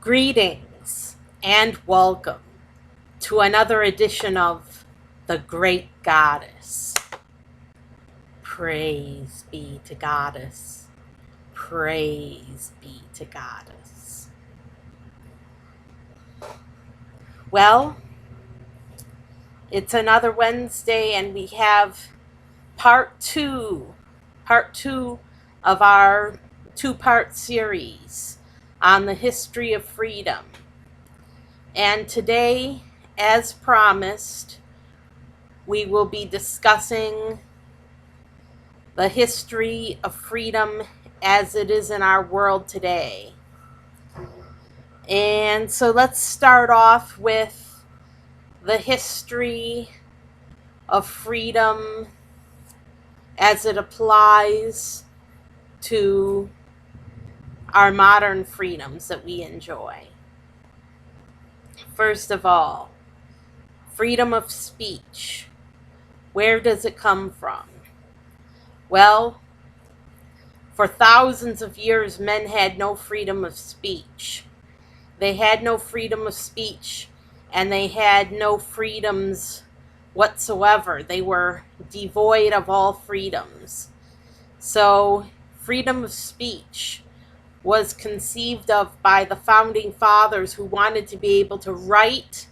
Greetings and welcome to another edition of The Great Goddess. Praise be to Goddess. Praise be to Goddess. Well, it's another Wednesday and we have part two of our two-part series on the history of freedom. And today, as promised, we will be discussing the history of freedom as it is in our world today. And so let's start off with the history of freedom as it applies to our modern freedoms that we enjoy. First of all, freedom of speech. Where does it come from? Well, for thousands of years, men had no freedom of speech. They had no freedom of speech, and they had no freedoms whatsoever. They were devoid of all freedoms. So, freedom of speech was conceived of by the founding fathers who wanted to be able to write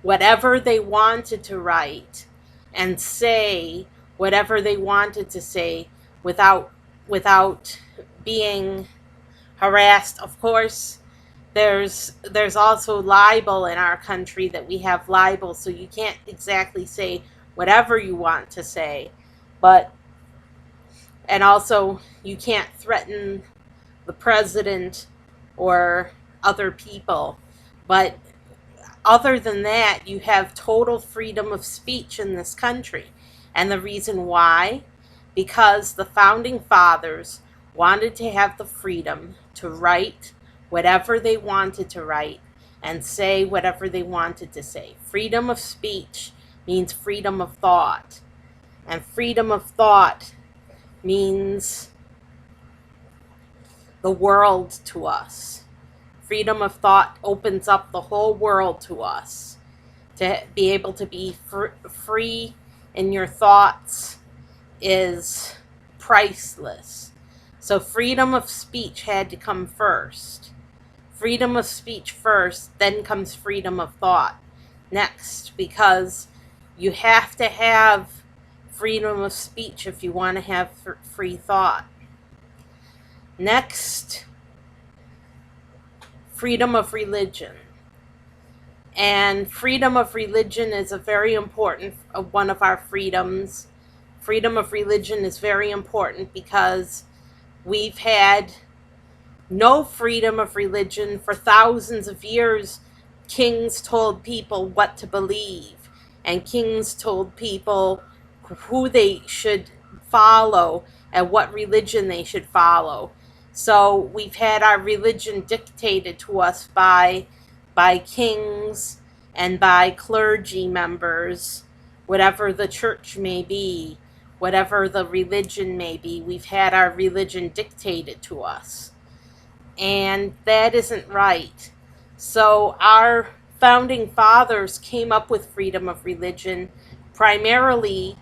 whatever they wanted to write and say whatever they wanted to say without being harassed. Of course, there's also libel in our country, that we have libel, so you can't exactly say whatever you want to say, and also you can't threaten the president or other people. But other than that, you have total freedom of speech in this country. And the reason why? Because the founding fathers wanted to have the freedom to write whatever they wanted to write and say whatever they wanted to say. Freedom of speech means freedom of thought. And freedom of thought means the world to us. Freedom of thought opens up the whole world to us. To be able to be free in your thoughts is priceless. So freedom of speech had to come first. Freedom of speech first, then comes freedom of thought next, because you have to have freedom of speech if you want to have free thought. Next, freedom of religion. And freedom of religion is a very important one of our freedoms. Freedom of religion is very important because we've had no freedom of religion for thousands of years. Kings told people what to believe, and kings told people who they should follow and what religion they should follow. So we've had our religion dictated to us by kings and by clergy members, whatever the church may be, whatever the religion may be. We've had our religion dictated to us, and that isn't right. So our founding fathers came up with freedom of religion. Primarily,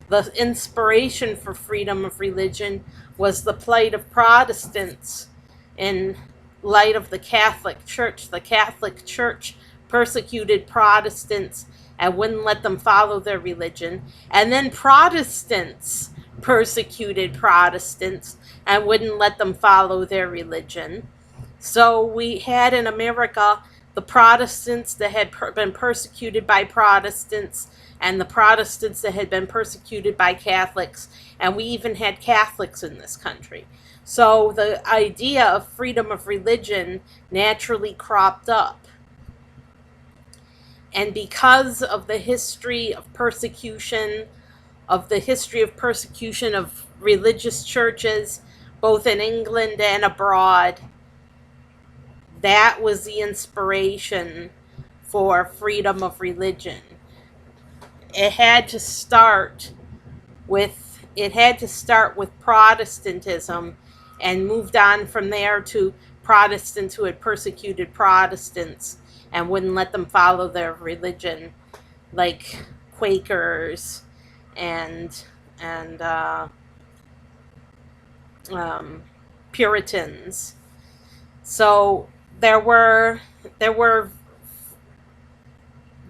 the inspiration for freedom of religion was the plight of Protestants in light of the Catholic Church. The Catholic Church persecuted Protestants and wouldn't let them follow their religion. And then Protestants persecuted Protestants and wouldn't let them follow their religion. So we had in America the Protestants that had been persecuted by Protestants, and the Protestants that had been persecuted by Catholics, and we even had Catholics in this country. So the idea of freedom of religion naturally cropped up. And because of the history of persecution, of religious churches, both in England and abroad, that was the inspiration for freedom of religion. It had to start with Protestantism and moved on from there to Protestants who had persecuted Protestants and wouldn't let them follow their religion, like Quakers and Puritans. So there were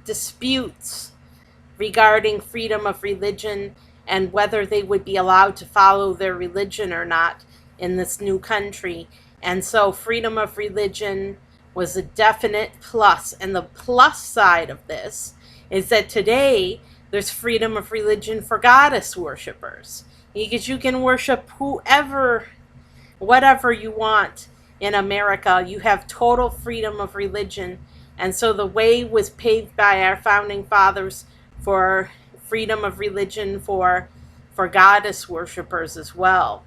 disputes regarding freedom of religion and whether they would be allowed to follow their religion or not in this new country. And so freedom of religion was a definite plus. And the plus side of this is that today there's freedom of religion for goddess worshippers. Because you can worship whoever, whatever you want in America. You have total freedom of religion. And so the way was paved by our founding fathers for freedom of religion for goddess worshippers as well.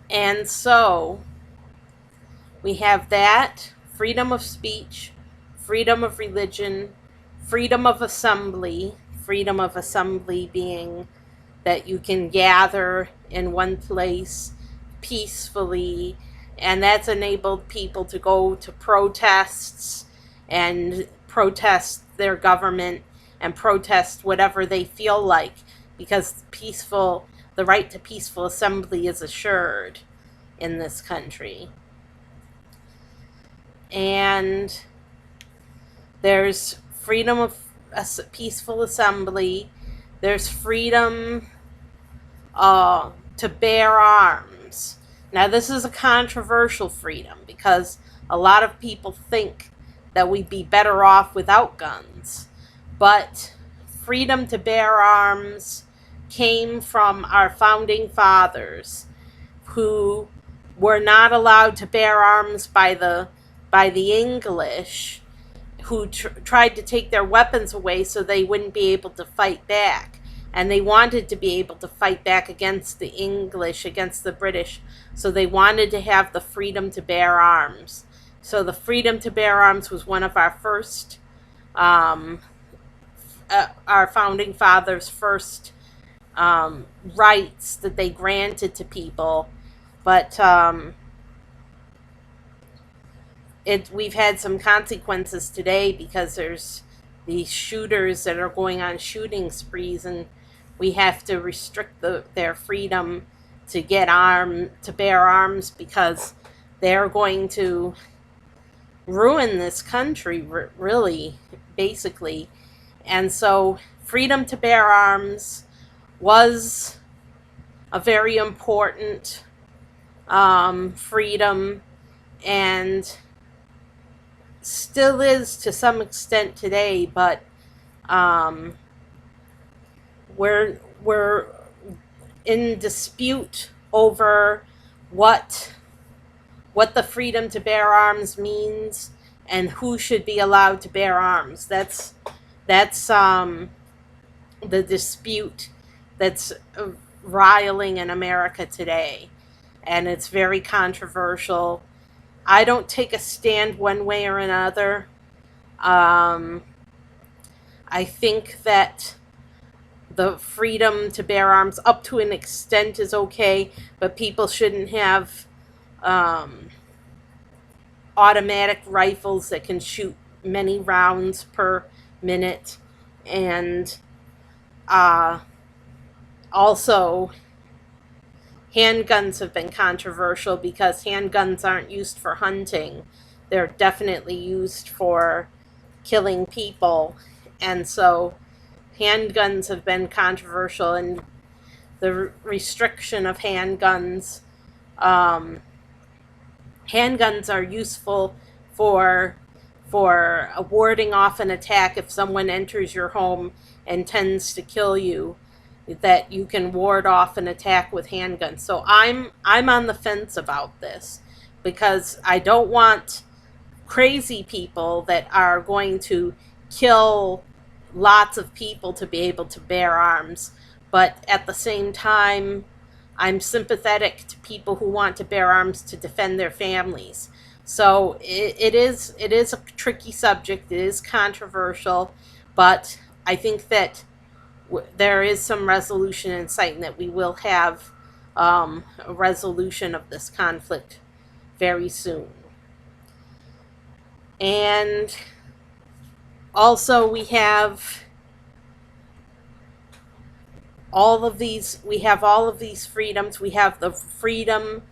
And so we have that freedom of speech, freedom of religion, freedom of assembly being that you can gather in one place peacefully, and that's enabled people to go to protests and protest their government and protest whatever they feel like, because the right to peaceful assembly is assured in this country. And there's freedom of peaceful assembly. There's freedom to bear arms. Now, this is a controversial freedom because a lot of people think that we'd be better off without guns. But freedom to bear arms came from our founding fathers, who were not allowed to bear arms by the English, who tried to take their weapons away so they wouldn't be able to fight back. And they wanted to be able to fight back against the English, against the British. So they wanted to have the freedom to bear arms. So the freedom to bear arms was one of our first, our founding fathers' first rights that they granted to people. But we've had some consequences today because there's these shooters that are going on shooting sprees, and we have to restrict their freedom to bear arms, because they're going to ruin this country, really, basically. And so freedom to bear arms was a very important freedom, and still is to some extent today, but we're in dispute over what the freedom to bear arms means and who should be allowed to bear arms. That's the dispute that's riling in America today, and it's very controversial. I don't take a stand one way or another. I think that the freedom to bear arms up to an extent is okay, but people shouldn't have automatic rifles that can shoot many rounds per minute. And also, handguns have been controversial because handguns aren't used for hunting. They're definitely used for killing people. And so handguns have been controversial, and the restriction of handguns. Handguns are useful for warding off an attack. If someone enters your home and intends to kill you, that you can ward off an attack with handguns. So I'm on the fence about this, because I don't want crazy people that are going to kill lots of people to be able to bear arms. But at the same time, I'm sympathetic to people who want to bear arms to defend their families. So it is a tricky subject. It is controversial, but I think that there is some resolution in sight, and that we will have a resolution of this conflict very soon. And also we have all of these freedoms. We have the freedom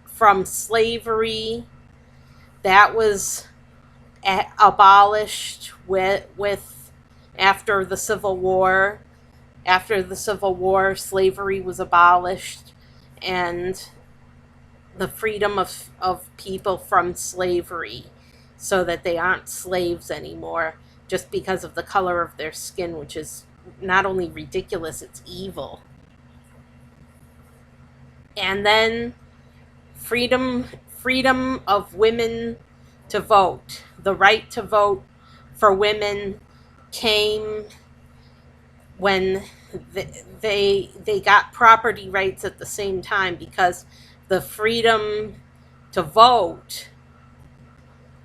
from slavery that was abolished with after the Civil War. After the Civil War, slavery was abolished, and the freedom of people from slavery, so that they aren't slaves anymore just because of the color of their skin, which is not only ridiculous, it's evil. And then freedom of women to vote. The right to vote for women came when they got property rights at the same time, because the freedom to vote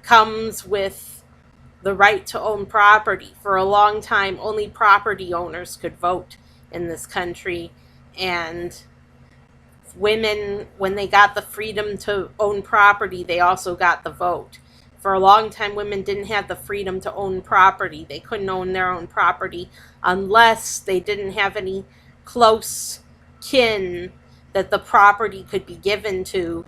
comes with the right to own property. For a long time, only property owners could vote in this country, and women, when they got the freedom to own property, they also got the vote. For a long time, women didn't have the freedom to own property. They couldn't own their own property unless they didn't have any close kin that the property could be given to.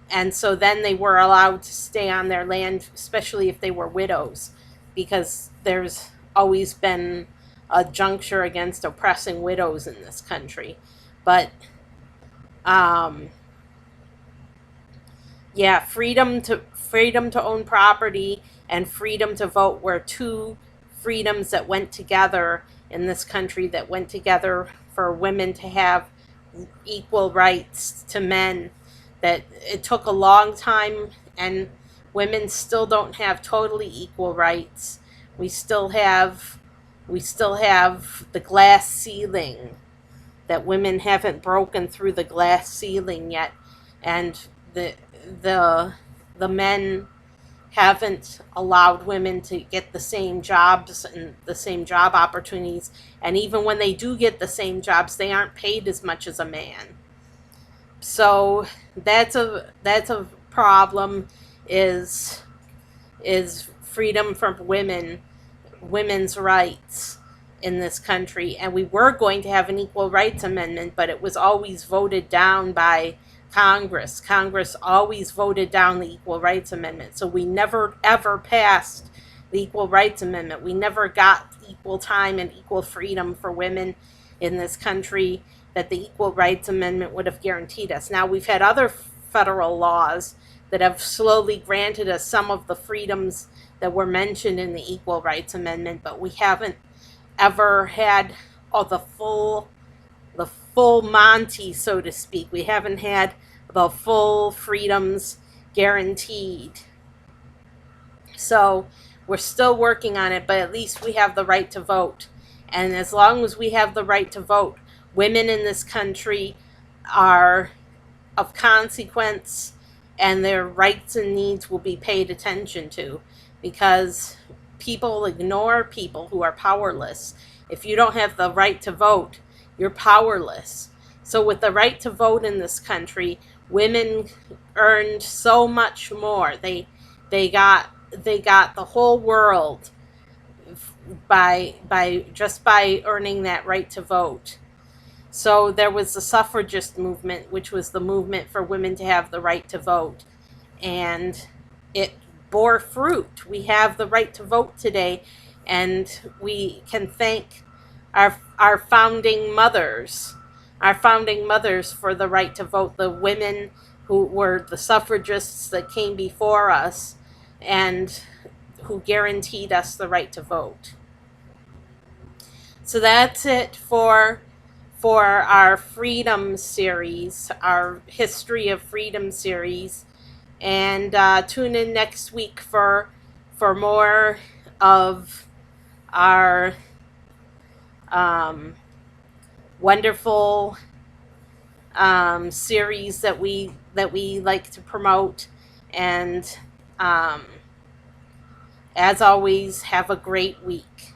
And so then they were allowed to stay on their land, especially if they were widows, because there's always been a juncture against oppressing widows in this country. But yeah, freedom to own property and freedom to vote were two freedoms that went together in this country, that went together for women to have equal rights to men. That it took a long time, and women still don't have totally equal rights. We still have the glass ceiling, that women haven't broken through the glass ceiling yet, and the men haven't allowed women to get the same jobs and the same job opportunities. And even when they do get the same jobs, they aren't paid as much as a man. So that's a problem, is freedom from women's rights in this country. And we were going to have an equal rights amendment, but it was always voted down by Congress. Congress always voted down the Equal Rights Amendment. So we never ever passed the Equal Rights Amendment. We never got equal time and equal freedom for women in this country that the Equal Rights Amendment would have guaranteed us. Now, we've had other federal laws that have slowly granted us some of the freedoms that were mentioned in the Equal Rights Amendment, but we haven't ever had the full Monty, so to speak. We haven't had the full freedoms guaranteed. So we're still working on it, but at least we have the right to vote. And as long as we have the right to vote, women in this country are of consequence, and their rights and needs will be paid attention to, because people ignore people who are powerless. If you don't have the right to vote, you're powerless. So with the right to vote in this country, women earned so much more. They got the whole world by earning that right to vote. So there was the suffragist movement, which was the movement for women to have the right to vote, and it bore fruit. We have the right to vote today, and we can thank our founding mothers for the right to vote, the women who were the suffragists that came before us and who guaranteed us the right to vote. So that's it for our freedom series, our history of freedom series. And tune in next week for more of our wonderful series that we like to promote. And as always, have a great week.